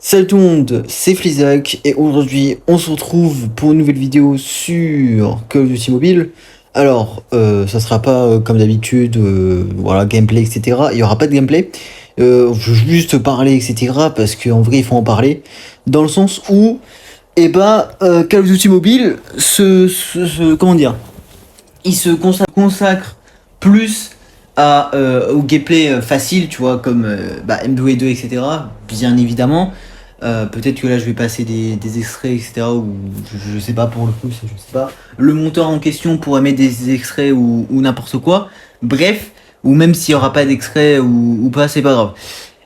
Salut tout le monde, c'est Flizac et aujourd'hui on se retrouve pour une nouvelle vidéo sur Call of Duty Mobile. Alors, ça sera pas comme d'habitude, voilà, gameplay, etc. Il y aura pas de gameplay. Je veux juste parler, etc. Parce qu'en vrai, il faut en parler. Dans le sens où, Call of Duty Mobile comment dire, il se consacre plus au gameplay facile, tu vois, comme MW2, etc. Bien évidemment. Peut-être que là je vais passer des extraits, etc. Ou je sais pas pour le coup, je sais pas. Le monteur en question pourrait mettre des extraits ou n'importe quoi. Bref, ou même s'il y aura pas d'extrait ou pas, c'est pas grave.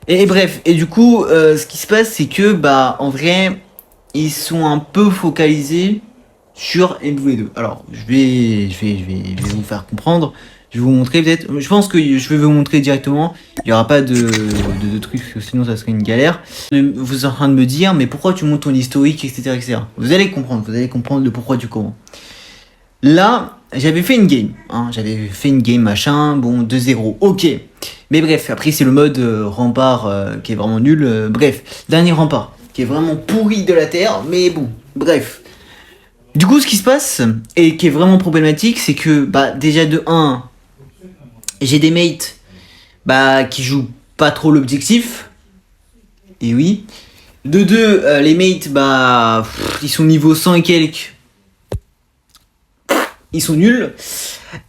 Et bref, et du coup, ce qui se passe, c'est que en vrai, ils sont un peu focalisés sur MW2. Alors, je vais vous faire comprendre. Je vais vous montrer peut-être. Je pense que je vais vous montrer directement. Il n'y aura pas de trucs, parce que sinon ça serait une galère. Vous êtes en train de me dire, mais pourquoi tu montes ton historique, etc., etc. Vous allez comprendre le pourquoi du comment. Là, j'avais fait une game. Machin, bon, 2-0, ok. Mais bref, après c'est le mode rempart qui est vraiment nul. Bref, dernier rempart, qui est vraiment pourri de la terre, mais bon, bref. Du coup, ce qui se passe, et qui est vraiment problématique, c'est que, déjà de 1, j'ai des mates, qui jouent pas trop l'objectif. Et oui. De 2, les mates, ils sont niveau 100 et quelques. Ils sont nuls.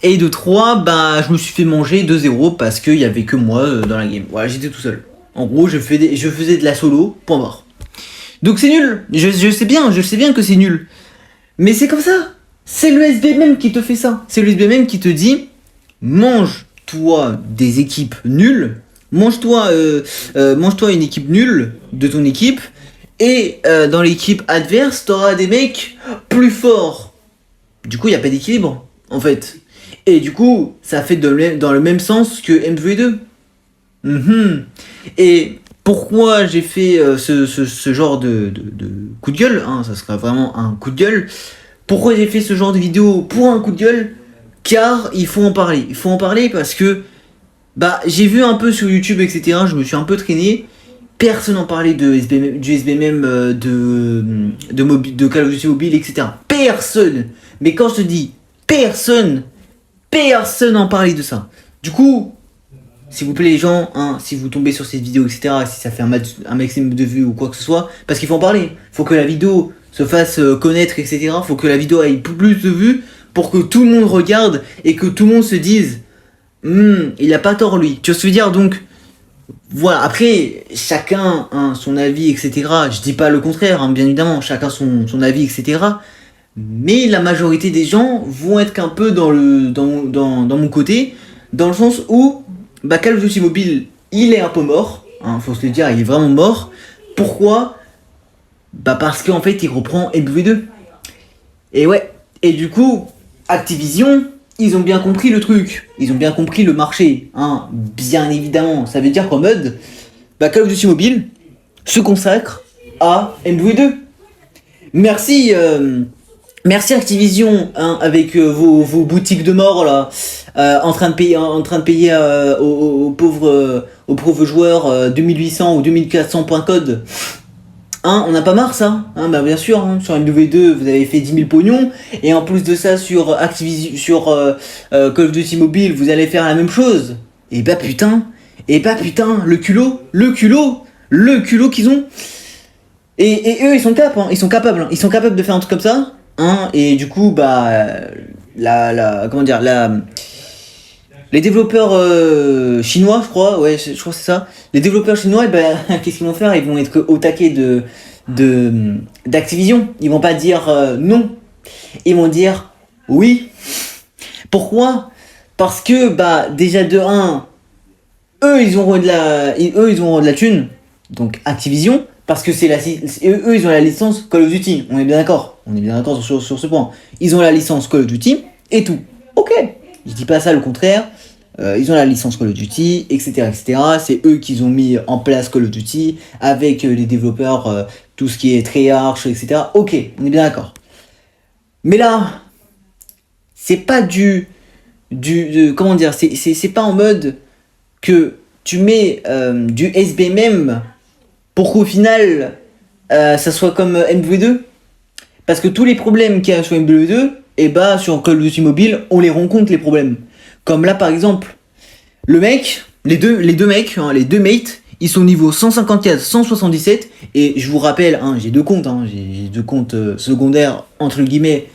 Et de 3, je me suis fait manger 2-0 parce qu'il y avait que moi dans la game. Voilà, j'étais tout seul. En gros, je faisais de la solo, point barre. Donc c'est nul. Je sais bien que c'est nul. Mais c'est comme ça. C'est le SBMM qui te fait ça. C'est le SBMM qui te dit, mange-toi des équipes nulles. Mange-toi une équipe nulle de ton équipe. Et dans l'équipe adverse, t'auras des mecs plus forts. Du coup, il n'y a pas d'équilibre, en fait. Et du coup, ça fait dans le même sens que MW2. Et pourquoi j'ai fait ce genre de coup de gueule, ça sera vraiment un coup de gueule. Pourquoi j'ai fait ce genre de vidéo pour un coup de gueule? Car il faut en parler. Il faut en parler parce que j'ai vu un peu sur YouTube, etc. Je me suis un peu traîné. Personne n'en parlait du SBMM, de Call of Duty Mobile, etc. Personne. Mais quand je te dis personne n'en parlait de ça. Du coup, s'il vous plaît les gens, si vous tombez sur cette vidéo, etc., si ça fait un maximum de vues ou quoi que ce soit, parce qu'il faut en parler. Faut que la vidéo se fasse connaître, etc. Faut que la vidéo ait plus de vues pour que tout le monde regarde et que tout le monde se dise il a pas tort lui. Tu vois ce que je veux dire? Donc, voilà, après, chacun son avis, etc. Je dis pas le contraire, bien évidemment, chacun son avis, etc. Mais la majorité des gens vont être qu'un peu dans mon côté, dans le sens où Call of Duty Mobile, il est un peu mort, faut se le dire, il est vraiment mort. Pourquoi? Parce qu'en fait, il reprend MW2. Et ouais, et du coup, Activision, ils ont bien compris le truc, ils ont bien compris le marché, bien évidemment. Ça veut dire qu'en mode, Call of Duty Mobile se consacre à MW2. Merci Activision, avec vos boutiques de mort là, en train de payer aux pauvres joueurs 2800 ou 2400 points code. On n'a pas marre ça, bien sûr, sur MW2 vous avez fait 10 000 pognons, et en plus de ça sur Activision, sur Call of Duty Mobile vous allez faire la même chose. Et putain, le culot qu'ils ont. Et eux ils sont capables de faire un truc comme ça, et du coup les développeurs chinois, je crois que c'est ça. Les développeurs chinois, qu'est-ce qu'ils vont faire? Ils vont être au taquet d'Activision. Ils vont pas dire non. Ils vont dire oui. Pourquoi? Parce que déjà de 1, eux ils auront de la thune. Donc Activision, parce que eux ils ont la licence Call of Duty. On est bien d'accord sur ce point. Ils ont la licence Call of Duty et tout. Ok. Je dis pas ça, le contraire. Ils ont la licence Call of Duty, etc. C'est eux qui ont mis en place Call of Duty avec les développeurs, tout ce qui est Treyarch, etc. Ok, on est bien d'accord. Mais là, c'est pas comment dire, c'est pas en mode que tu mets du SBMM pour qu'au final, ça soit comme MW2. Parce que tous les problèmes qu'il y a sur MW2, et bah sur Call of Duty Mobile, on les rencontre les problèmes. Comme là par exemple, le mec, les deux mecs, hein, les deux mates, ils sont niveau 154, 177, et je vous rappelle, hein, j'ai deux comptes, j'ai deux comptes secondaires, entre guillemets,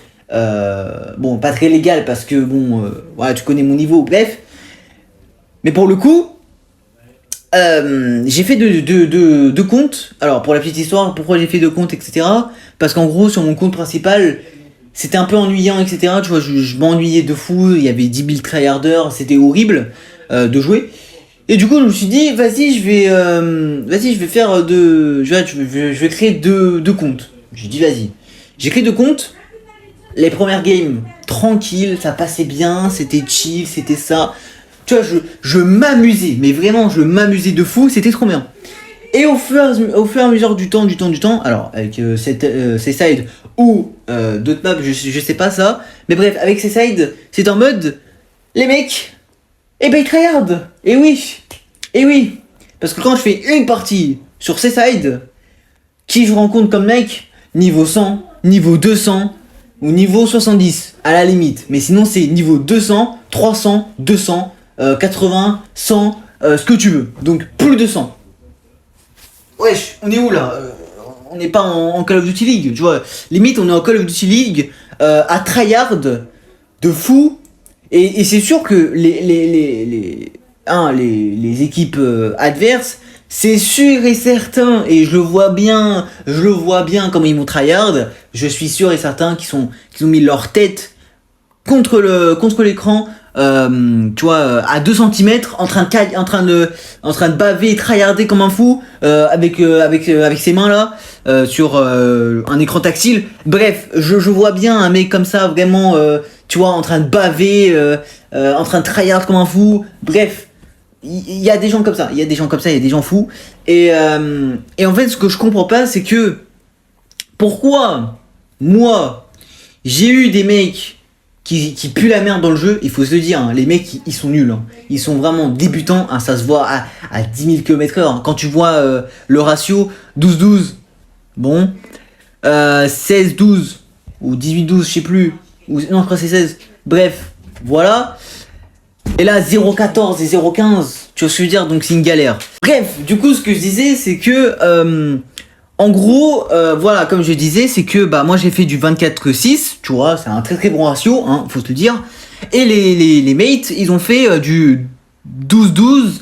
bon, pas très légal parce que bon, voilà, tu connais mon niveau, bref. Mais pour le coup, j'ai fait deux comptes. Alors pour la petite histoire, pourquoi j'ai fait deux comptes, etc. Parce qu'en gros sur mon compte principal, c'était un peu ennuyant, etc. Tu vois, je m'ennuyais de fou. Il y avait 10 000 tryharders, c'était horrible de jouer. Et du coup, je me suis dit, vas-y, je vais faire je vais créer deux comptes. J'ai dit, vas-y. J'ai créé deux comptes. Les premières games, tranquille, ça passait bien, c'était chill, c'était ça. Tu vois, je m'amusais, mais vraiment, je m'amusais de fou, c'était trop bien. Et au fur et à mesure du temps, alors avec Seaside ou d'autres maps, je sais pas ça, mais bref, avec Seaside, c'est en mode, les mecs, eh ben ils tryhard, et oui, parce que quand je fais une partie sur Seaside, qui je rencontre comme mec, niveau 100, niveau 200, ou niveau 70, à la limite, mais sinon c'est niveau 200, 300, 200, 80, 100, ce que tu veux, donc plus de 100. Wesh, on est où là? On n'est pas en Call of Duty League, tu vois. Limite, on est en Call of Duty League à tryhard de fou. Et c'est sûr que les équipes adverses, c'est sûr et certain, et je le vois bien comment ils vont tryhard. Je suis sûr et certain qu'ils ont mis leur tête contre l'écran. Tu vois, à 2 cm en train de baver et tryharder comme un fou avec ses mains là sur un écran tactile. Bref, je vois bien un mec comme ça vraiment tu vois, en train de baver, en train de tryhard comme un fou. Bref, il y a des gens comme ça, il y a des gens fous. Et en fait, ce que je comprends pas, c'est que pourquoi moi j'ai eu des mecs qui puent la merde dans le jeu, il faut se le dire, hein, les mecs ils sont nuls, hein. Ils sont vraiment débutants, hein, ça se voit à 10 000 km/h, hein. Quand tu vois le ratio 12-12, bon, 16-12 ou 18-12, je sais plus, ou non, je crois que c'est 16, bref, voilà. Et là 0,14 et 0,15, tu vois ce que je veux dire, donc c'est une galère. Bref, du coup ce que je disais c'est que en gros, voilà, comme je disais, c'est que bah moi j'ai fait du 24-6, tu vois, c'est un très très bon ratio, hein, faut te le dire. Et les mates, ils ont fait du 12-12,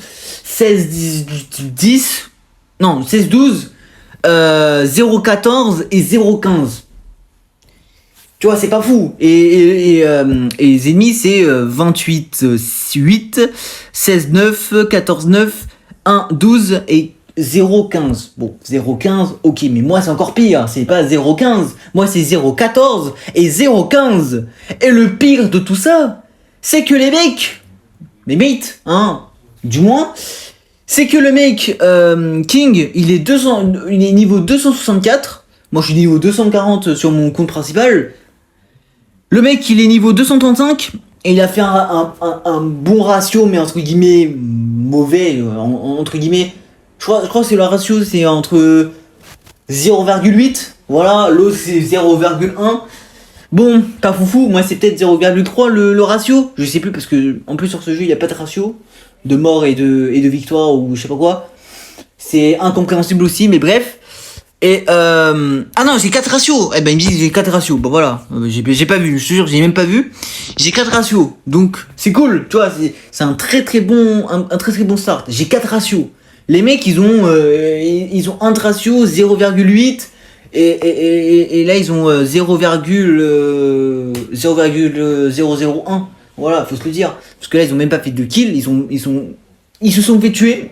16-10, non, 16-12, 0-14 et 0-15. Tu vois, c'est pas fou. Et les ennemis, c'est 28-8, 16-9, 14-9, 1-12 et 0,15. Bon, 0,15, ok, mais moi c'est encore pire, c'est pas 0,15, moi c'est 0,14 et 0,15. Et le pire de tout ça, c'est que les mecs, les mates, hein, du moins, c'est que le mec King, il est niveau 264, moi je suis niveau 240 sur mon compte principal. Le mec, il est niveau 235 et il a fait un bon ratio, mais entre guillemets mauvais, entre guillemets. Je crois que c'est le ratio, c'est entre 0,8, voilà, l'autre c'est 0,1. Bon, pas foufou, moi c'est peut-être 0,3 le ratio, je sais plus parce que en plus sur ce jeu il n'y a pas de ratio de mort et de victoire ou je sais pas quoi. C'est incompréhensible aussi, mais bref. Et ah non, j'ai 4 ratios. Eh ben ils me disent j'ai 4 ratios. Bah voilà, j'ai pas vu, je te jure, j'ai même pas vu. J'ai 4 ratios. Donc c'est cool, tu vois, c'est un très très bon start. J'ai 4 ratios. Les mecs, ils ont un ratio 0,8 et là ils ont 0,001. Voilà, faut se le dire. Parce que là ils ont même pas fait de kill, ils se sont fait tuer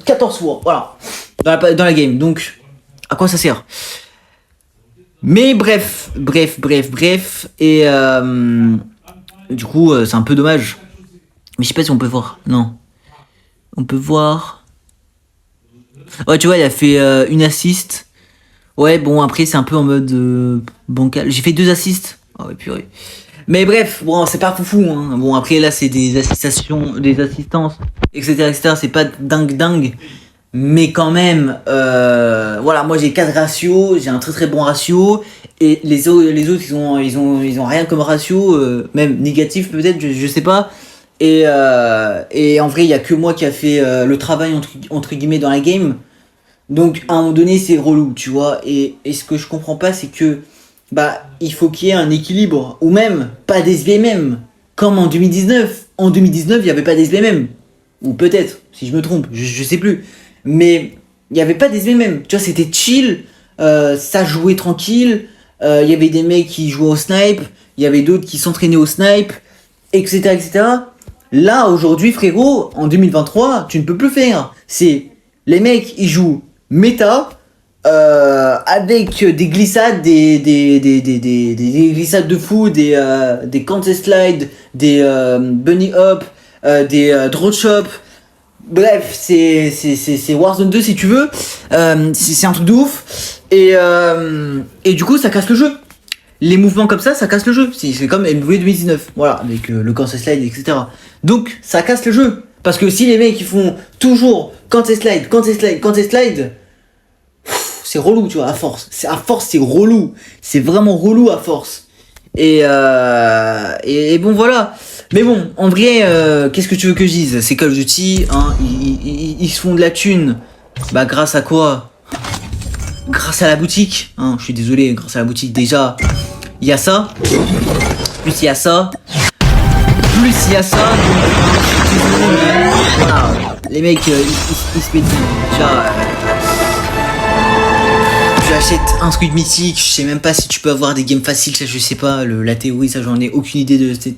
14 fois. Voilà. Dans la game. Donc à quoi ça sert? Mais bref. Et du coup, c'est un peu dommage. Mais je sais pas si on peut voir. Non. On peut voir. Ouais, tu vois, il a fait une assist. Ouais, bon, après, c'est un peu en mode bancal. J'ai fait 2 assists. Oh, ouais, purée. Mais bref, bon, c'est pas foufou, hein. Bon, après, là, c'est des assistances, etc. C'est pas dingue. Mais quand même, voilà, moi j'ai 4 ratios, j'ai un très très bon ratio, et les autres ils ont rien comme ratio, même négatif peut-être, je sais pas. Et en vrai, il y a que moi qui a fait le travail entre guillemets dans la game. Donc à un moment donné, c'est relou, tu vois. Et ce que je comprends pas, c'est que bah il faut qu'il y ait un équilibre, ou même pas des SBMM, comme en 2019. En 2019, il y avait pas des SBMM, ou peut-être, si je me trompe, je sais plus. Mais il y avait pas des SBMM, tu vois, c'était chill, ça jouait tranquille. Il y avait des mecs qui jouaient au snipe, il y avait d'autres qui s'entraînaient au snipe, etc., etc. Là, aujourd'hui, frérot, en 2023, tu ne peux plus faire. C'est les mecs, ils jouent méta avec des glissades, des glissades de fou, des contest slide, des bunny hop, des drone shop. Bref, c'est Warzone 2 si tu veux. C'est un truc de ouf. Et du coup, ça casse le jeu. Les mouvements comme ça casse le jeu. C'est comme MW 2019, voilà, avec le contest slide, etc. Donc, ça casse le jeu. Parce que si les mecs ils font toujours contest slide, contest slide, contest slide, c'est relou, tu vois, à force. À force, c'est relou. C'est vraiment relou à force. Et bon, voilà. Mais bon, en vrai, qu'est-ce que tu veux que je dise? C'est Call of Duty, hein, ils se font de la thune. Bah, grâce à quoi? Grâce à la boutique. Hein, je suis désolé, grâce à la boutique, déjà, il y a ça. Plus il y a ça. Plus il y a ça. Voilà. Les mecs, ils se mettent. Tu achètes un truc mythique, je sais même pas si tu peux avoir des games faciles, ça je sais pas, la théorie, ça j'en ai aucune idée de cette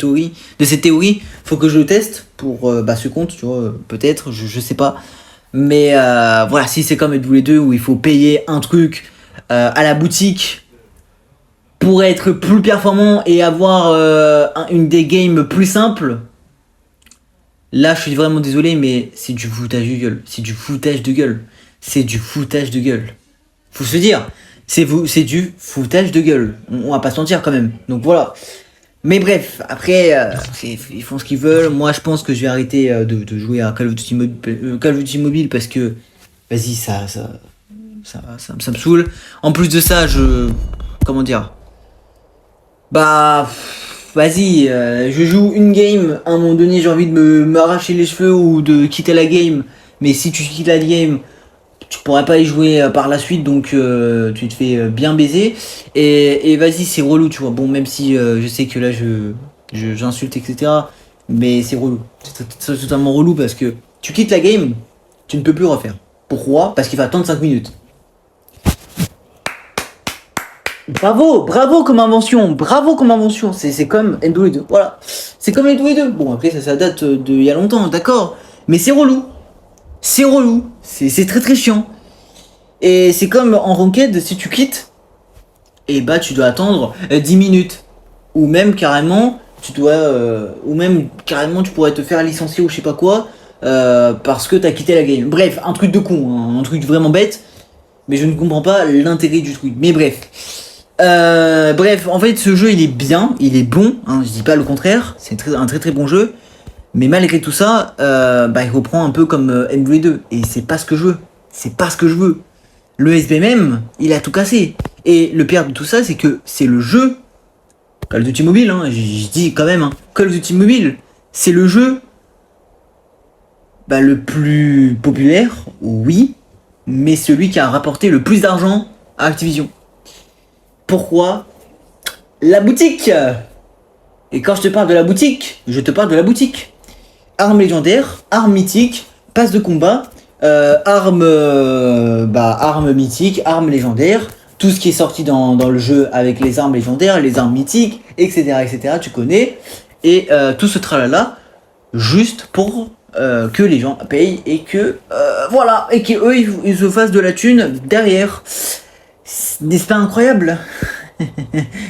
théorie. Faut que je le teste pour ce compte, tu vois, peut-être, je sais pas. Mais voilà, si c'est comme MW2 où il faut payer un truc à la boutique pour être plus performant et avoir une des games plus simples, là je suis vraiment désolé, mais c'est du foutage de gueule. C'est du foutage de gueule. C'est du foutage de gueule. Faut se dire, c'est du foutage de gueule. On va pas se mentir quand même. Donc voilà. Mais bref, après, ils font ce qu'ils veulent. Moi, je pense que je vais arrêter de jouer à Call of Duty Mobile parce que, vas-y, ça me saoule. En plus de ça, comment dire, bah, vas-y, je joue une game. À un moment donné, j'ai envie de m'arracher les cheveux ou de quitter la game. Mais si tu quittes la game, tu pourrais pas y jouer par la suite, donc tu te fais bien baiser. Et vas-y, c'est relou, tu vois. Bon, même si je sais que là, j'insulte, etc. Mais c'est relou. C'est totalement relou parce que tu quittes la game, tu ne peux plus refaire. Pourquoi? Parce qu'il va attendre 5 minutes. Bravo comme invention, c'est comme MW2, voilà. C'est comme MW2. Bon, après, ça date d'il y a longtemps, d'accord. Mais c'est relou. C'est très très chiant. Et c'est comme en ranked, si tu quittes, et bah tu dois attendre 10 minutes. Ou même carrément, tu pourrais te faire licencier ou je sais pas quoi, parce que t'as quitté la game. Bref, un truc de con, hein, un truc vraiment bête, mais je ne comprends pas l'intérêt du truc. Mais bref. Bref, en fait, ce jeu il est bien, il est bon, hein, je dis pas le contraire, c'est un très très bon jeu. Mais malgré tout ça, il reprend un peu comme MW2. Et c'est pas ce que je veux. C'est pas ce que je veux. Le SBMM, il a tout cassé. Et le pire de tout ça, c'est que c'est le jeu. Call of Duty Mobile, hein, je dis quand même, hein, Call of Duty Mobile, c'est le jeu le plus populaire, oui, mais celui qui a rapporté le plus d'argent à Activision. Pourquoi? La boutique. Et quand je te parle de la boutique, je te parle de la boutique. Armes légendaires, armes mythiques, passe de combat, armes mythiques, armes légendaires, tout ce qui est sorti dans le jeu avec les armes légendaires, les armes mythiques, etc. Tu connais. Et tout ce tralala, juste pour que les gens payent et que voilà, et qu'eux ils se fassent de la thune derrière. N'est-ce pas incroyable?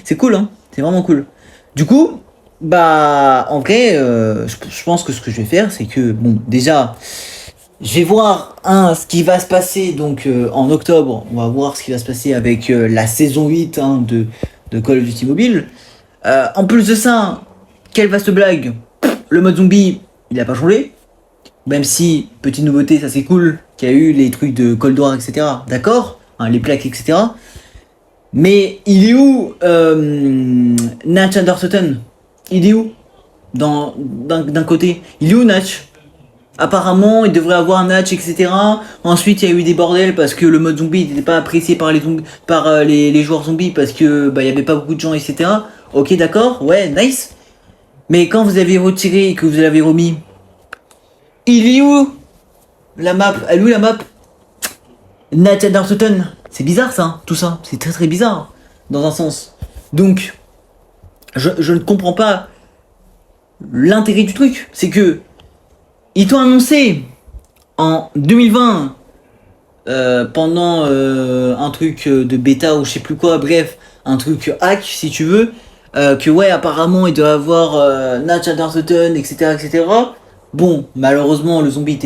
C'est cool, hein, c'est vraiment cool. Du coup, en vrai, je pense que ce que je vais faire, c'est que, bon, déjà, je vais voir ce qui va se passer, donc en octobre, on va voir ce qui va se passer avec la saison 8 de Call of Duty Mobile. En plus de ça, quelle vaste blague, le mode zombie, il a pas changé. Même si, petite nouveauté, ça c'est cool, qu'il y a eu les trucs de Cold War, etc. D'accord, hein, les plaques, etc. Mais il est où Natch Anderson? Il est où d'un côté? Il est où Natch? Apparemment, il devrait avoir un Natch, etc. Ensuite, il y a eu des bordels parce que le mode zombie n'était pas apprécié par les joueurs zombies parce que bah, il y avait pas beaucoup de gens, etc. Ok, d'accord, ouais, nice. Mais quand vous avez retiré et que vous l'avez remis, il est où la map? Elle est où la map? Natch Anderson. C'est bizarre ça, hein, tout ça. C'est très très bizarre, dans un sens. Donc, je ne comprends pas l'intérêt du truc. C'est que ils t'ont annoncé en 2020 pendant un truc de bêta ou je sais plus quoi, bref, un truc hack si tu veux, que ouais apparemment il doit avoir Natch Anderson, etc., etc. Bon, malheureusement le zombie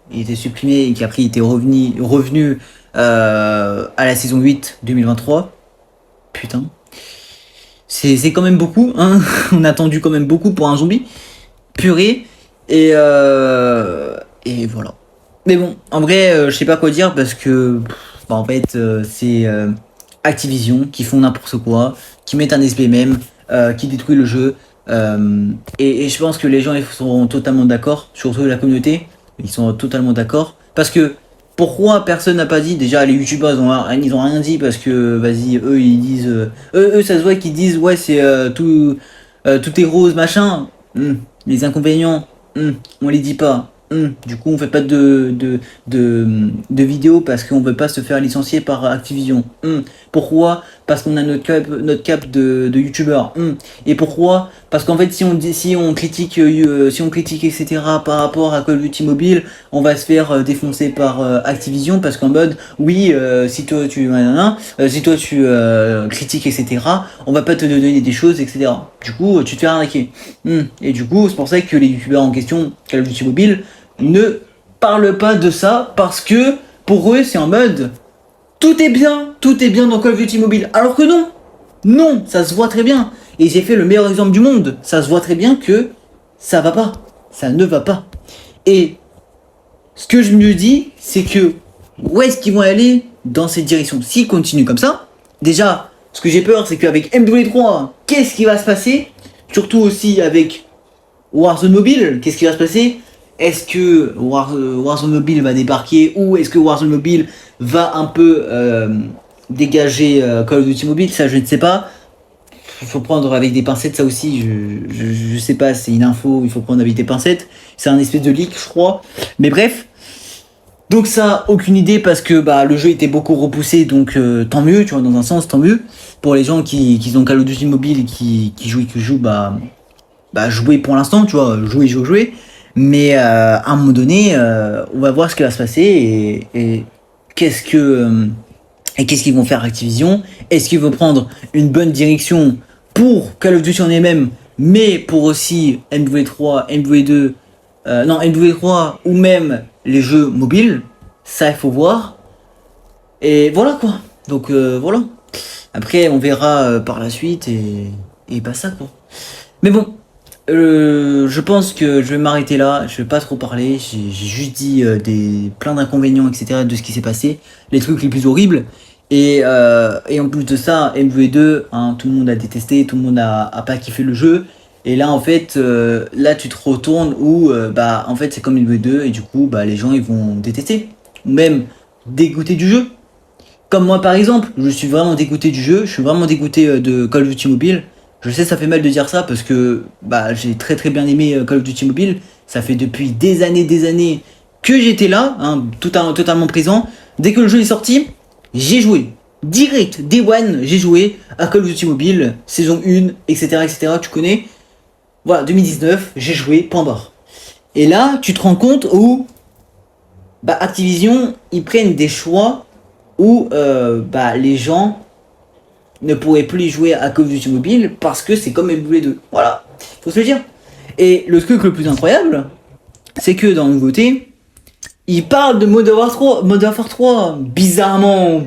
il était supprimé et qu'après il était revenu à la saison 8 2023. Putain. C'est quand même beaucoup, hein. On a attendu quand même beaucoup pour un zombie. Purée. Et voilà. Mais bon, en vrai, je sais pas quoi dire parce que, bah, en fait, c'est Activision qui font n'importe quoi, qui mettent un SBMM, qui détruit le jeu. Et je pense que les gens ils sont totalement d'accord, surtout la communauté, ils sont totalement d'accord. Parce que pourquoi personne n'a pas dit, déjà les youtubeurs ils ont rien dit parce que vas-y, eux ils disent, eux ça se voit qu'ils disent ouais c'est tout est rose machin. Les inconvénients. On les dit pas. Du coup, on fait pas de vidéos parce qu'on veut pas se faire licencier par Activision. Pourquoi? Parce qu'on a notre cap de youtubeur. Et pourquoi? Parce qu'en fait, si on critique, etc. par rapport à Call of Duty Mobile, on va se faire défoncer par Activision parce qu'en mode, oui, si toi tu critiques, etc. On va pas te donner des choses, etc. Du coup, tu te fais arnaquer. Et du coup, c'est pour ça que les youtubeurs en question, Call of Duty Mobile, ne parlent pas de ça parce que pour eux, c'est en mode tout est bien dans Call of Duty Mobile. Alors que non, ça se voit très bien. Et j'ai fait le meilleur exemple du monde. Ça se voit très bien que ça va pas, ça ne va pas. Et ce que je me dis, c'est que où est-ce qu'ils vont aller dans cette direction? S'ils continuent comme ça, déjà, ce que j'ai peur, c'est qu'avec MW3, qu'est-ce qui va se passer? Surtout aussi avec Warzone Mobile, qu'est-ce qui va se passer? Est-ce que Warzone Mobile va débarquer ou est-ce que Warzone Mobile va un peu dégager Call of Duty Mobile? Ça, je ne sais pas. Il faut prendre avec des pincettes, ça aussi, je sais pas, c'est une info, il faut prendre avec des pincettes. C'est un espèce de leak, je crois. Mais bref. Donc ça, aucune idée parce que bah, le jeu était beaucoup repoussé, donc tant mieux, tu vois, dans un sens, tant mieux. Pour les gens qui ont Call of Duty Mobile et qui jouent, bah jouer pour l'instant, tu vois, jouer. Mais à un moment donné, on va voir ce qui va se passer et qu'est-ce qu'ils vont faire Activision. Est-ce qu'ils vont prendre une bonne direction pour Call of Duty en elle-même, mais pour aussi MW3, MW2, MW3 ou même les jeux mobiles. Ça, il faut voir. Et voilà quoi. Donc voilà. Après, on verra par la suite et bah ça quoi. Mais bon. Je pense que je vais m'arrêter là, je vais pas trop parler, j'ai juste dit plein d'inconvénients, etc. de ce qui s'est passé, les trucs les plus horribles. Et en plus de ça, MW2, hein, tout le monde a détesté, tout le monde a pas kiffé le jeu. Et là en fait, là tu te retournes où bah en fait c'est comme MW2 et du coup bah les gens ils vont détester, ou même dégoûter du jeu. Comme moi par exemple, je suis vraiment dégoûté du jeu, je suis vraiment dégoûté de Call of Duty Mobile. Je sais ça fait mal de dire ça parce que bah j'ai très très bien aimé Call of Duty Mobile. Ça fait depuis des années que j'étais là, hein, totalement présent. Dès que le jeu est sorti, j'ai joué. Direct, Day One, j'ai joué à Call of Duty Mobile, saison 1, etc. Tu connais. Voilà, 2019, j'ai joué, point barre. Et là, tu te rends compte où bah, Activision, ils prennent des choix où bah, les gens ne pourraient plus jouer à Call of Duty Mobile parce que c'est comme MW2. Voilà, faut se le dire. Et le truc le plus incroyable, c'est que dans la nouveauté, ils parlent de Modern Warfare 3. Bizarrement.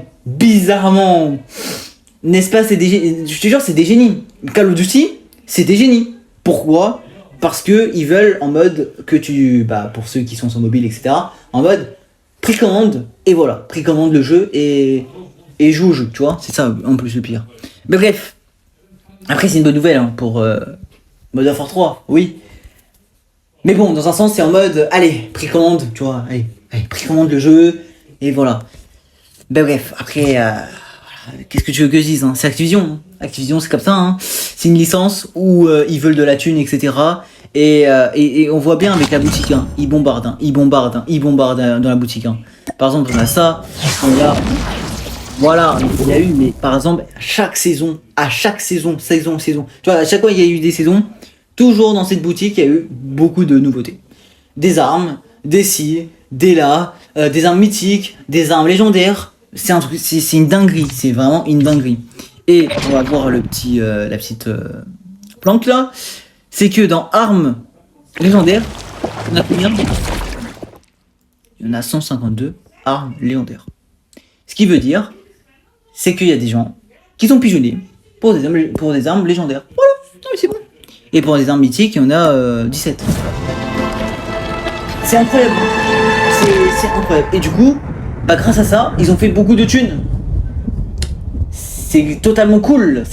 N'est-ce pas, je te jure, c'est des génies. Call of Duty, c'est des génies. Pourquoi? Parce que ils veulent en mode que pour ceux qui sont sur mobile, etc. En mode, précommande, et voilà, précommande le jeu et joue au jeu, tu vois, c'est ça en plus le pire. Mais bref, après c'est une bonne nouvelle hein, pour Modern Warfare 3, oui. Mais bon, dans un sens c'est en mode, allez, précommande, tu vois, allez, précommande le jeu, et voilà. Ben bref, après, qu'est-ce que tu veux que je dise hein, c'est Activision, hein. Activision c'est comme ça, hein. C'est une licence où ils veulent de la thune, etc. Et on voit bien avec la boutique, hein, ils bombardent dans la boutique. Hein. Par exemple, on a ça, on a... Voilà, il y a eu, mais par exemple, à chaque saison, tu vois, à chaque fois il y a eu des saisons, toujours dans cette boutique, il y a eu beaucoup de nouveautés. Des armes, des ci, des là, des armes mythiques, des armes légendaires. C'est un truc, c'est une dinguerie, c'est vraiment une dinguerie. Et on va voir la petite planque là, c'est que dans armes légendaires, on a combien ? Il y en a 152 armes légendaires. Ce qui veut dire, c'est qu'il y a des gens qui sont pigeonnés pour des armes légendaires. Voilà, non mais c'est bon. Et pour des armes mythiques, il y en a 17. C'est incroyable. C'est incroyable. Et du coup, bah grâce à ça, ils ont fait beaucoup de thunes. C'est totalement cool.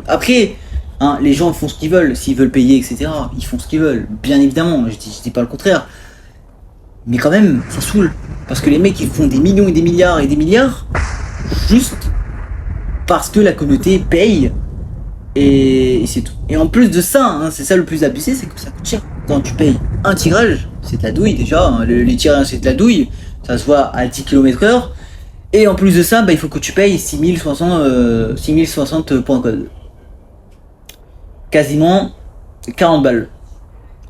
Après, hein, les gens font ce qu'ils veulent. S'ils veulent payer, etc., ils font ce qu'ils veulent. Bien évidemment, je dis pas le contraire. Mais quand même, ça saoule. Parce que les mecs, ils font des millions et des milliards juste parce que la communauté paye. Et c'est tout. Et en plus de ça, hein, c'est ça le plus abusé, c'est que ça coûte cher. Quand tu payes un tirage, c'est de la douille déjà. Hein, les tirages, c'est de la douille. Ça se voit à 10 km/h. Et en plus de ça, bah, il faut que tu payes 6060 points code. Quasiment 40 balles.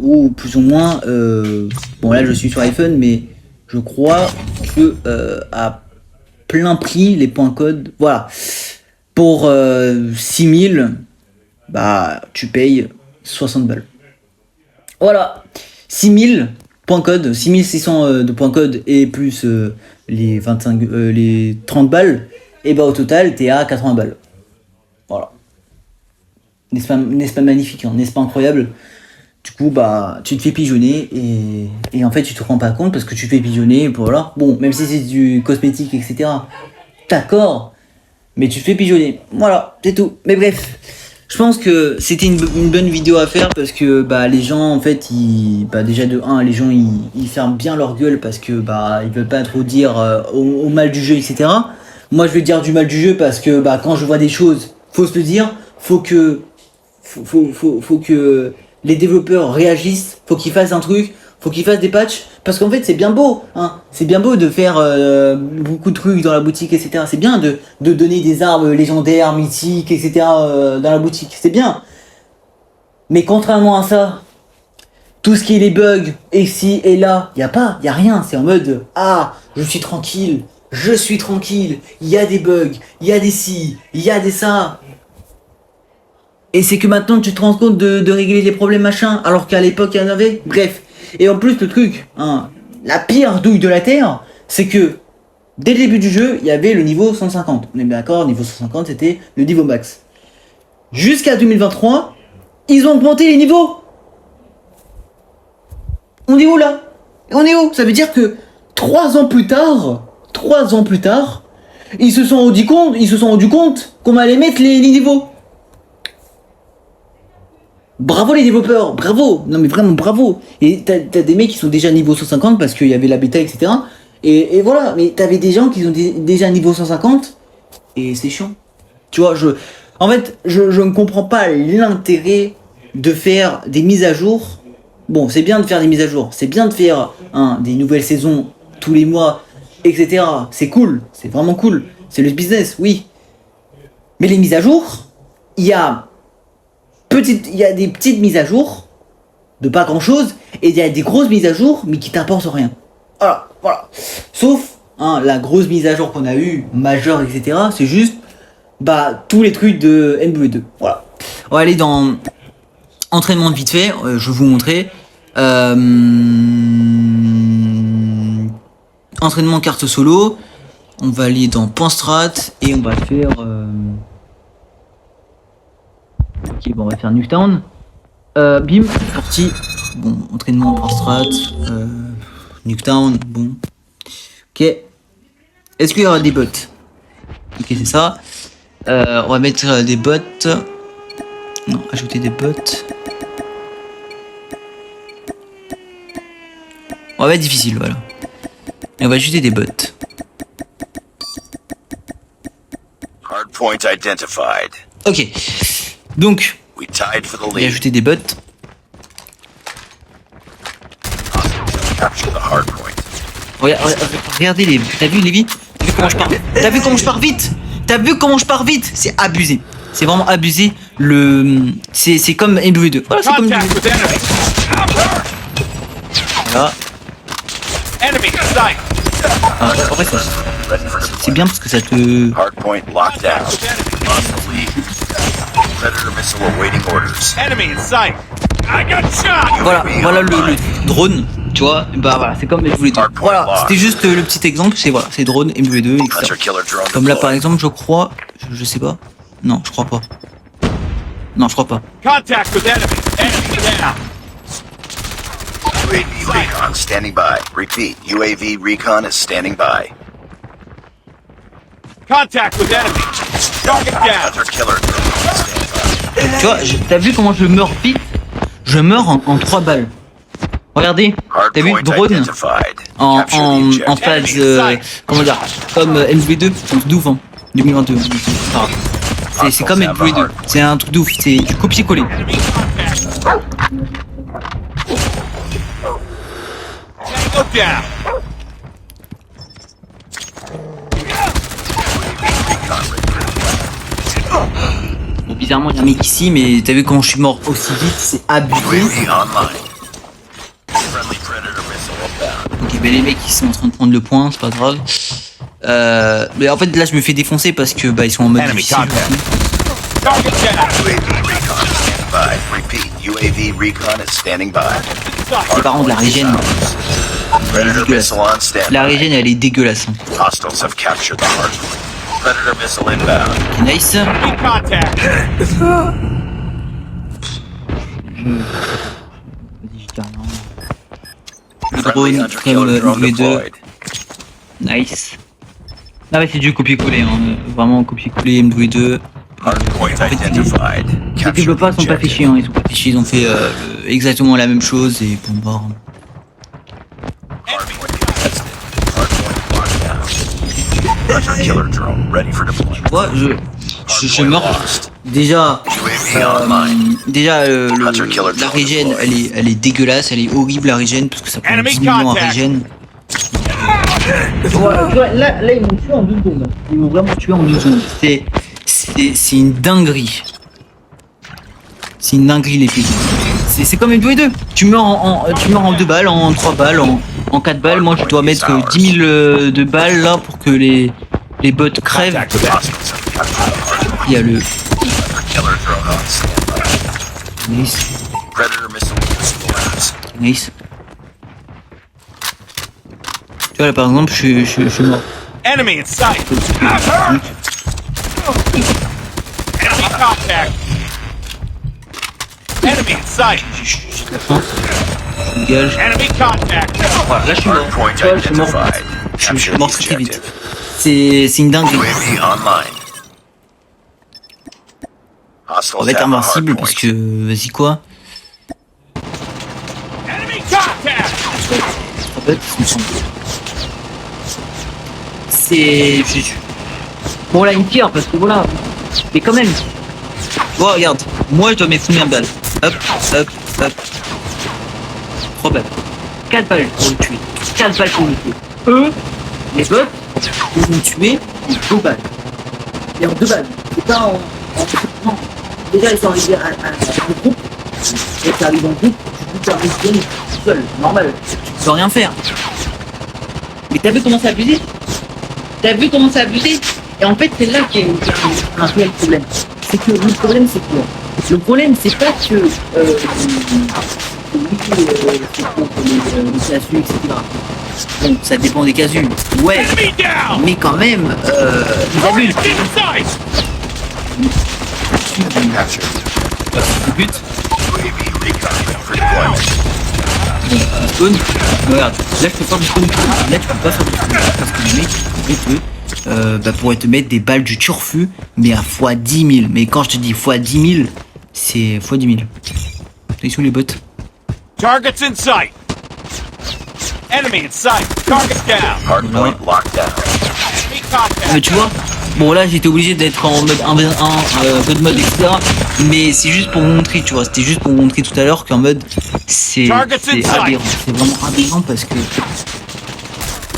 Ou plus ou moins. Bon, là, je suis sur iPhone, mais je crois que à plein prix, les points code. Voilà. Pour 6000, bah, tu payes 60 balles. Voilà. 6000 points code, 6600 de points code et plus les 30 balles, et bah au total t'es à 80 balles. Voilà. N'est-ce pas magnifique, hein, n'est-ce pas incroyable? Du coup bah tu te fais pigeonner et en fait tu te rends pas compte parce que tu te fais pigeonner, voilà. Bon, même si c'est du cosmétique, etc. D'accord, mais tu te fais pigeonner. Voilà, c'est tout. Mais bref. Je pense que c'était une bonne vidéo à faire parce que bah les gens en fait déjà de 1 les gens ils ferment bien leur gueule parce que bah ils veulent pas trop dire au mal du jeu, etc. Moi je vais dire du mal du jeu parce que bah quand je vois des choses, faut se le dire, faut que les développeurs réagissent, faut qu'ils fassent un truc, faut qu'ils fassent des patchs, parce qu'en fait c'est bien beau, hein, c'est bien beau de faire beaucoup de trucs dans la boutique, etc. C'est bien de donner des armes légendaires, mythiques, etc. Dans la boutique, c'est bien. Mais contrairement à ça, tout ce qui est les bugs, ici et là, y a rien, c'est en mode ah, je suis tranquille, il y a des bugs, il y a des ci, il y a des ça. Et c'est que maintenant tu te rends compte de régler les problèmes machin, alors qu'à l'époque il y en avait. Bref. Et en plus le truc, hein, la pire douille de la Terre, c'est que dès le début du jeu, il y avait le niveau 150. On est bien d'accord, niveau 150 c'était le niveau max. Jusqu'à 2023, ils ont augmenté les niveaux. On est où là? On est où? Ça veut dire que 3 ans plus tard, ils se sont rendus compte qu'on allait mettre les niveaux. Bravo les développeurs, bravo, non mais vraiment bravo. Et t'as des mecs qui sont déjà niveau 150 parce qu'il y avait la bêta, etc. Et voilà, mais t'avais des gens qui sont déjà niveau 150 et c'est chiant. Tu vois, en fait, je ne comprends pas l'intérêt de faire des mises à jour. Bon, c'est bien de faire des mises à jour, c'est bien de faire des nouvelles saisons tous les mois, etc. C'est cool, c'est vraiment cool, c'est le business, oui. Mais les mises à jour, il y a des petites mises à jour de pas grand chose et il y a des grosses mises à jour mais qui t'apportent rien. Voilà. Sauf la grosse mise à jour qu'on a eu, majeure, etc. C'est juste tous les trucs de MW2. Voilà. On va aller dans entraînement vite fait. Je vais vous montrer. Entraînement carte solo. On va aller dans point strat et on va faire. Ok, bon, on va faire Nuketown. Bim, parti. Bon, entraînement par strat. Nuketown, bon. Ok. Est-ce qu'il y aura des bots? Ok, c'est ça. On va mettre des bots. Non, ajouter des bots. On va mettre difficile, voilà. Et on va ajouter des bots. Hardpoint identified. Ok. Donc, We tied for the on va lead. ajouter des bots. Capture the hardpoint. Regardez les. T'as vu, Lévi? T'as vu comment je pars? T'as vu comment je pars vite? T'as vu comment je pars vite? C'est abusé. C'est vraiment abusé. C'est comme MW2. Voilà, c'est comme Contact with enemy. Voilà. Enemy in sight. Ah, en vrai, c'est bien parce que ça te. Hardpoint locked down. With enemy. Lost the lead. Predator missile awaiting orders. Enemy in sight. I got shot. Voilà le drone, tu vois, bah voilà, c'est comme MW2. Voilà, c'était juste le petit exemple, c'est drone, MW2, etc. Hunter killer drone Comme là par deployed. exemple, je crois, je sais pas. Non, je crois pas. Non, je crois pas. Contact with enemy. Enemy down. UAV recon standing by. Repeat, UAV recon is standing by. Contact with enemy. Target down. Hunter killer drone standing by. Tu vois, t'as vu comment je meurs vite? Je meurs en 3 balles. Regardez, t'as vu, Hardpoint drone identified. en Capture the objective. phase, comment dire, comme MW2, c'est un truc de ouf, hein, 2022. Enfin, c'est comme MW2, c'est un truc de ouf, c'est du copier-coller. Enemy contact. Tango down. Bon, bizarrement, il y a un mec ici, mais t'as vu comment je suis mort aussi vite, c'est abusé. UAV online. Friendly Predator missile inbound. Ok, ben les mecs ils sont en train de prendre le point, c'est pas grave. Mais en fait là je me fais défoncer parce que bah ils sont en mode Enemy difficile. contact. Target down. UAV recon is standing by. Repeat, UAV recon is standing by. Les parents de la régène, Predator dégueulasse. missile on standby. La régène elle est dégueulasse. Hein. Hostiles have captured the hardpoint. Predator missile inbound. Ok, nice. Enemy contact. Le Friendly drone hunter comme killer drone V2. deployed. Nice. Ah ouais c'est du copier-coller, hein. Vraiment copier-coller MW2. Hardpoint identified. Les Capture the développeurs sont pas objective. fichés, hein. Ils sont pas fichés, ils ont fait exactement la même chose et bon bah. Hardpoint contested. Hardpoint locked down. Hunter killer drone ready for deployment. Moi je meurs. Lost. Déjà, UAV online. la régène, elle est dégueulasse, elle est horrible la régène parce que ça prend Enemy 10 millions à contact. régène. Là, ils m'ont tué en 2 secondes. Ils m'ont vraiment tué en 2 secondes. C'est une dinguerie. C'est une dinguerie les filles. C'est comme MW2. Tu meurs en 2 balles, en 3 balles, en 4 balles. Moi je dois mettre 10 000 de balles là pour que les bots crèvent. Contact with enemy. Hostiles have captured the hardpoint. Il y a le. Hunter killer drone on standby. Nice. Predator missile collapse. Nice. Tu vois là par exemple je suis mort. Enemy in sight. I'm hurt. Enemy contact. Enemy in sight. J'ai de la chance. Je me dégage. Enemy contact. Voilà, là je suis mort. Hardpoint Tu vois, je suis mort. identified. Je suis Capture mort the très vite. objective. C'est une dinguerie. UAV online. On Hostiles va être have the invincible hardpoint. parce que vas-y quoi. Enemy contact. En fait, il me semble. C'est. Bon là une tire parce que voilà. Mais quand même. Bon regarde, moi je dois mettre combien de balles? Hop, hop, hop. 3 balles. 4 balles pour le tuer. 4 balles pour le tuer. Eux, les bots, ils vont tuer en 2 balles. Et en 2 balles. C'est pas en. Non. Déjà ils sont arrivés à un groupe. Et tu arrives en groupe, tu peux faire des tout seul. Normal. Tu peux rien faire. Mais t'as vu comment c'est abusé? T'as vu comment c'est abusé? Et en fait, c'est là qu'il y a un réel problème. C'est que le problème, c'est quoi? Le problème, c'est pas que oui, c'est contre les casus, etc. Bon, ça dépend des casus. Ouais, Enemy down. mais quand même, ils abusent. Target in sight. Captured. Le but, UAV recon for deployment. Bon, un spawn, regarde, là je peux faire du spawn, là tu peux pas faire du spawn, parce que les mecs, pourraient te mettre des balles du turfu, mais à x 10 000. Mais quand je te dis x 10 000, c'est x 10 000. Ils sont les bots. Target's in sight. Enemy in sight. Target's down. Hardpoint locked down. Enemy contact. Mais tu vois, bon là j'étais obligé d'être en mode 1v1, god mode, etc. Mais c'est juste pour vous montrer, tu vois, c'était juste pour vous montrer tout à l'heure qu'en mode c'est aberrant, c'est vraiment aberrant parce que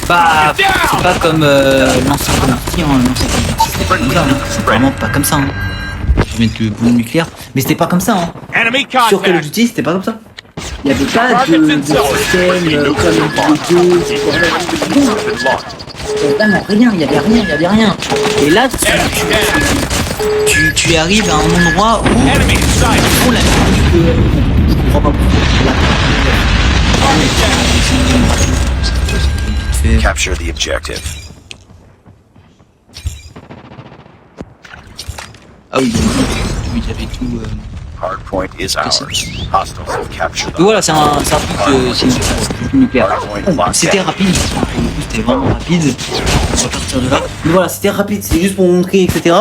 bah c'est pas comme l'ancien Call of Duty, hein, l'ancien Call of Duty c'était pas comme ça, hein. C'est vraiment pas comme ça. Hein. Je vais mettre le boom nucléaire, mais c'était pas comme ça. Hein. Enemy Sur Call of contact. Duty c'était pas comme ça. Il y avait pas de système comme vraiment rien, il y avait rien. Et là, tu arrives à un endroit où Enemy in sight. on l'a je comprends pas pourquoi. Capture the objective. Ah oui, il y avait tout. Hardpoint is ours. Hostiles have captured Donc the voilà, c'est un truc, c'est une nucléaire. C'était rapide, c'était vraiment rapide. On va partir de là. Mais voilà, c'était rapide, c'est juste pour vous montrer, etc.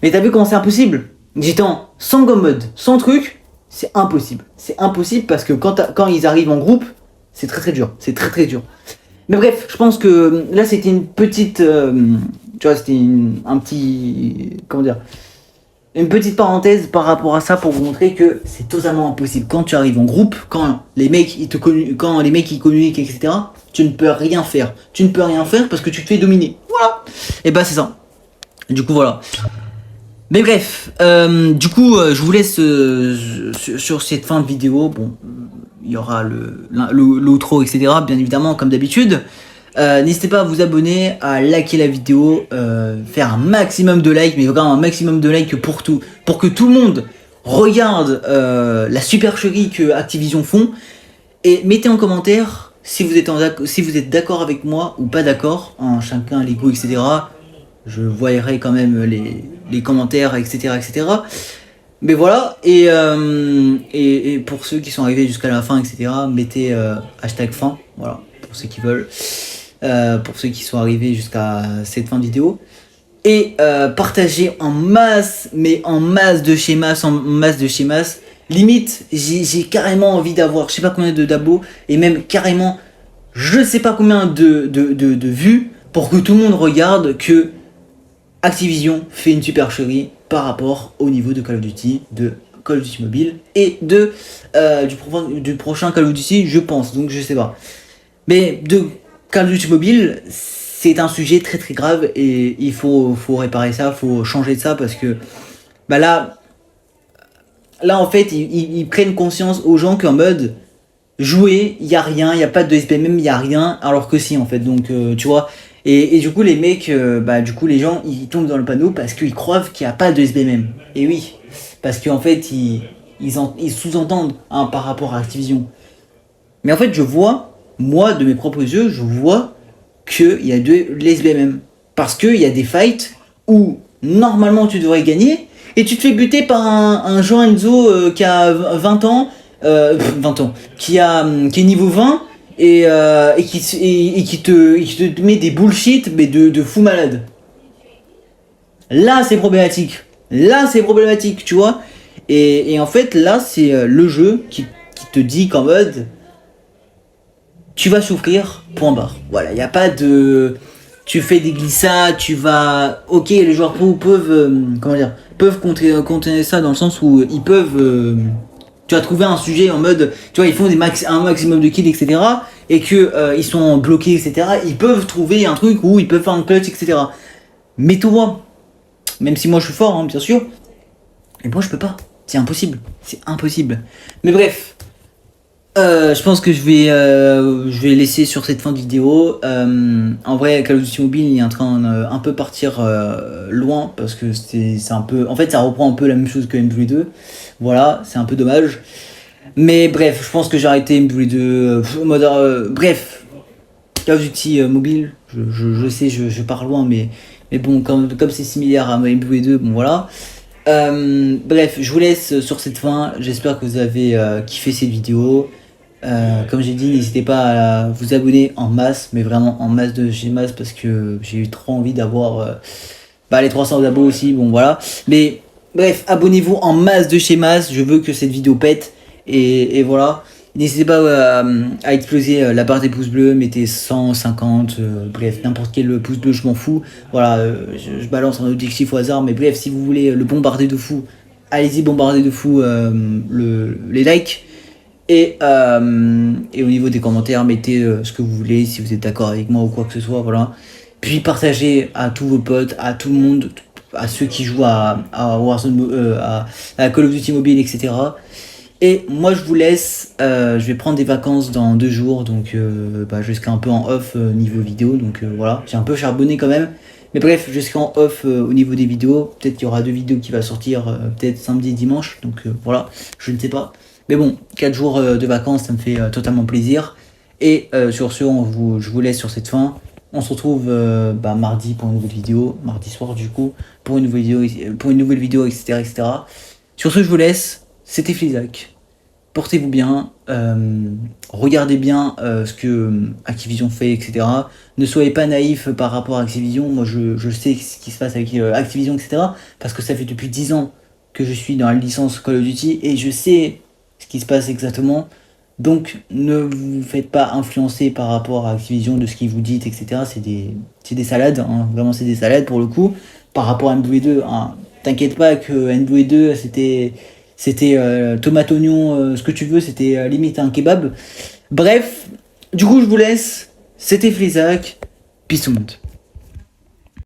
Mais t'as vu comment c'est impossible? J'étais en sans gomme mode, sans truc, c'est impossible. C'est impossible parce que quand ils arrivent en groupe, c'est très dur. C'est très dur. Mais bref, je pense que là c'était une petite. Tu vois, c'était un petit. Comment dire? Une petite parenthèse par rapport à ça pour vous montrer que c'est totalement impossible. Quand tu arrives en groupe, quand les mecs ils communiquent, etc., tu ne peux rien faire. Tu ne peux rien faire parce que tu te fais dominer. Voilà. Et bah c'est ça. Du coup voilà. Mais bref, du coup je vous laisse sur cette fin de vidéo. Bon, il y aura l'outro, etc. Bien évidemment comme d'habitude. N'hésitez pas à vous abonner, à liker la vidéo, faire un maximum de likes, mais vraiment un maximum de likes pour que tout le monde regarde la supercherie que Activision font. Et mettez en commentaire si vous êtes d'accord avec moi ou pas d'accord, hein, chacun les goûts, etc. Je voyerai quand même les commentaires, etc. Mais voilà, et pour ceux qui sont arrivés jusqu'à la fin, etc., mettez hashtag fin, voilà, pour ceux qui veulent. Pour ceux qui sont arrivés jusqu'à cette fin de vidéo, et partagez en masse, mais en masse de chez masse, limite j'ai carrément envie d'avoir je sais pas combien de dabos, et même carrément je sais pas combien de vues pour que tout le monde regarde que Activision fait une supercherie par rapport au niveau de Call of Duty, de Call of Duty Mobile et du prochain Call of Duty, je pense, donc je sais pas, mais de Call of Duty Mobile, c'est un sujet très grave et il faut réparer ça, faut changer de ça parce que bah là en fait ils prennent conscience aux gens qu'en mode jouer, il y a rien, il y a pas de SBMM, il y a rien, alors que si en fait, donc tu vois, et du coup les mecs, du coup les gens ils tombent dans le panneau parce qu'ils croient qu'il y a pas de SBMM. Et oui, parce qu'en fait ils sous-entendent hein, par rapport à Activision. Mais en fait je vois, moi, de mes propres yeux, je vois qu'il y a de l'SBMM. Parce qu'il y a des fights où, normalement, tu devrais gagner, et tu te fais buter par un Jean Enzo qui a 20 ans, qui est niveau 20, et qui te met des bullshit, mais de fou malade. Là, c'est problématique. Tu vois. Et en fait, là, c'est le jeu qui te dit qu'en mode... tu vas souffrir, point barre. Voilà, il n'y a pas de... Tu fais des glissades, tu vas... Ok, les joueurs pro peuvent contenir ça dans le sens où ils peuvent... tu vas trouver un sujet en mode... Tu vois, ils font un maximum de kills, etc. Et que ils sont bloqués, etc. Ils peuvent trouver un truc où ils peuvent faire un clutch, etc. Mais toi, même si moi je suis fort, hein, bien sûr, et moi je peux pas. C'est impossible. Mais bref... je pense que je vais laisser sur cette fin de vidéo. En vrai, Call of Duty Mobile il est en train un peu partir loin parce que c'est un peu, en fait ça reprend un peu la même chose que MW2. Voilà, c'est un peu dommage. Mais bref, je pense que j'ai arrêté MW2 bref, Call of Duty Mobile, je sais, je pars loin, mais bon, comme c'est similaire à MW2, bon voilà. Bref, je vous laisse sur cette fin. J'espère que vous avez kiffé cette vidéo. Comme j'ai dit, n'hésitez pas à vous abonner en masse, mais vraiment en masse de chez masse, parce que j'ai eu trop envie d'avoir les 300 abos aussi, bon voilà. Mais bref, abonnez-vous en masse de chez masse, je veux que cette vidéo pète, et voilà. N'hésitez pas à exploser la barre des pouces bleus, mettez 150, bref, n'importe quel pouce bleu, je m'en fous. Voilà, je balance un objectif au hasard, mais bref, si vous voulez le bombarder de fou, allez-y, bombarder de fou les likes. Et au niveau des commentaires, mettez ce que vous voulez, si vous êtes d'accord avec moi ou quoi que ce soit, voilà. Puis partagez à tous vos potes, à tout le monde, à ceux qui jouent à Warzone, à Call of Duty Mobile, etc. Et moi je vous laisse, je vais prendre des vacances dans 2 jours, donc je serai un peu en off niveau vidéo, donc voilà, j'ai un peu charbonné quand même. Mais bref, je serai en off au niveau des vidéos, peut-être qu'il y aura 2 vidéos qui vont sortir, peut-être samedi et dimanche, donc voilà, je ne sais pas. Mais bon, 4 jours de vacances, ça me fait totalement plaisir. Et sur ce, je vous laisse sur cette fin. On se retrouve mardi pour une nouvelle vidéo, mardi soir du coup, pour une nouvelle vidéo, etc., etc. Sur ce, je vous laisse. C'était Flisac. Portez-vous bien, regardez bien ce que Activision fait, etc. Ne soyez pas naïfs par rapport à Activision. Moi, je sais ce qui se passe avec Activision, etc. Parce que ça fait depuis 10 ans que je suis dans la licence Call of Duty et je sais ce qui se passe exactement. Donc, ne vous faites pas influencer par rapport à Activision de ce qu'ils vous dit, etc. C'est des salades, hein. Vraiment, c'est des salades pour le coup. Par rapport à MW2, hein. T'inquiète pas que MW2, c'était tomate, oignon, ce que tu veux, c'était limite un kebab. Bref, du coup, je vous laisse. C'était Flisac. Peace tout le monde.